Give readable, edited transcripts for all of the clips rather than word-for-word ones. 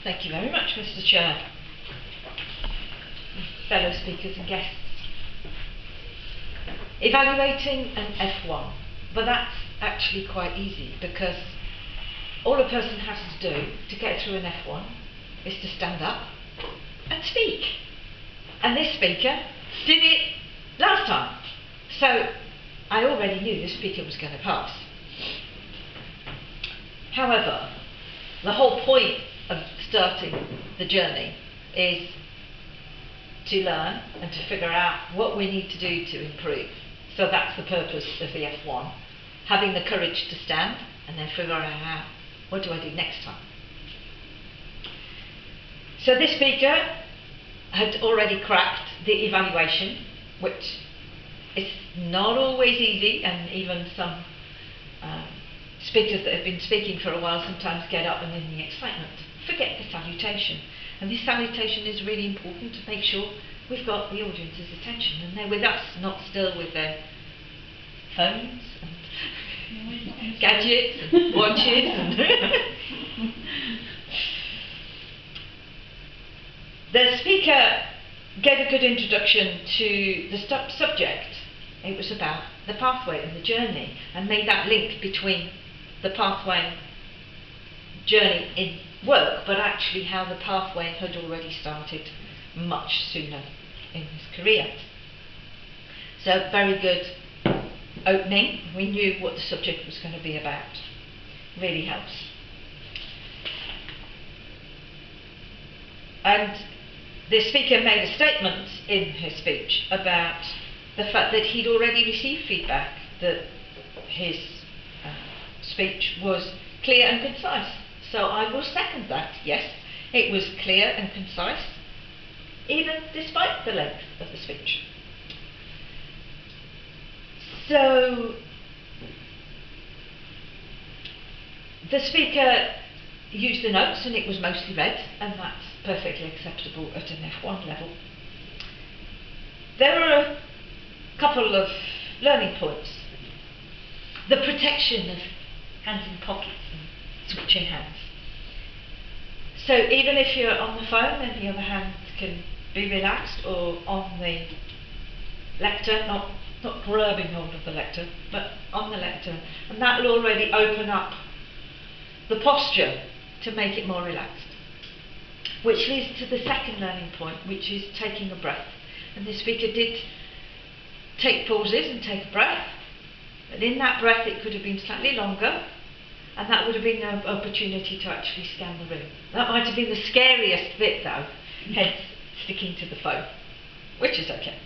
Thank you very much, Mr. Chair. Fellow speakers and guests. Evaluating an F1. But that's actually quite easy, because all a person has to do to get through an F1 is to stand up and speak. And this speaker did it last time. So I already knew this speaker was going to pass. However, the whole point of starting the journey is to learn and to figure out what we need to do to improve. So that's the purpose of the F1, having the courage to stand and then figure out what do I do next time. So this speaker had already cracked the evaluation, which is not always easy, and even some speakers that have been speaking for a while sometimes get up and in the excitement forget the salutation. And this salutation is really important to make sure we've got the audience's attention and they're with us, not still with their phones and gadgets and watches. And the speaker gave a good introduction to the subject. It was about the pathway and the journey, and made that link between the pathway journey in work, but actually how the pathway had already started much sooner in his career. So very good opening. We knew what the subject was going to be about. Really helps. And the speaker made a statement in his speech about the fact that he'd already received feedback that his speech was clear and concise. So I will second that. Yes, it was clear and concise, even despite the length of the speech. So the speaker used the notes and it was mostly read, and that's perfectly acceptable at an F1 level. There were a couple of learning points. The protection of hands in pockets and switching hands. So even if you're on the phone, then the other hand can be relaxed, or on the lectern, not grabbing hold of the lectern, but on the lectern, and that will already open up the posture to make it more relaxed. Which leads to the second learning point, which is taking a breath. And the speaker did take pauses and take a breath, but in that breath it could have been slightly longer, and that would have been an opportunity to actually scan the room. That might have been the scariest bit though, hence sticking to the phone, which is okay.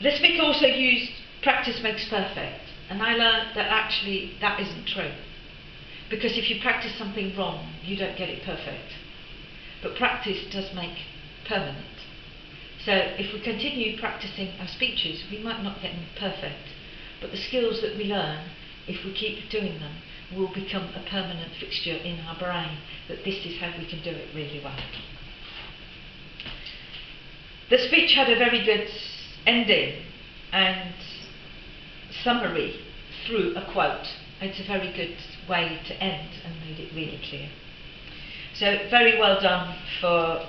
The speaker also used practice makes perfect, and I learned that actually that isn't true. Because if you practice something wrong, you don't get it perfect. But practice does make permanent. So if we continue practicing our speeches, we might not get them perfect, but the skills that we learn, if we keep doing them, will become a permanent fixture in our brain, that this is how we can do it really well. The speech had a very good ending and summary through a quote. It's a very good way to end and made it really clear. So very well done for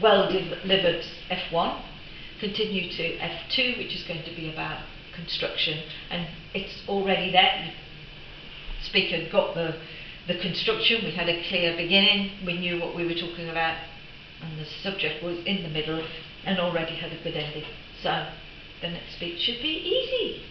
well delivered F1. Continue to F2, which is going to be about construction, and it's already there. The speaker got the construction. We had a clear beginning, we knew what we were talking about, and the subject was in the middle and already had a good ending. So the next speech should be easy.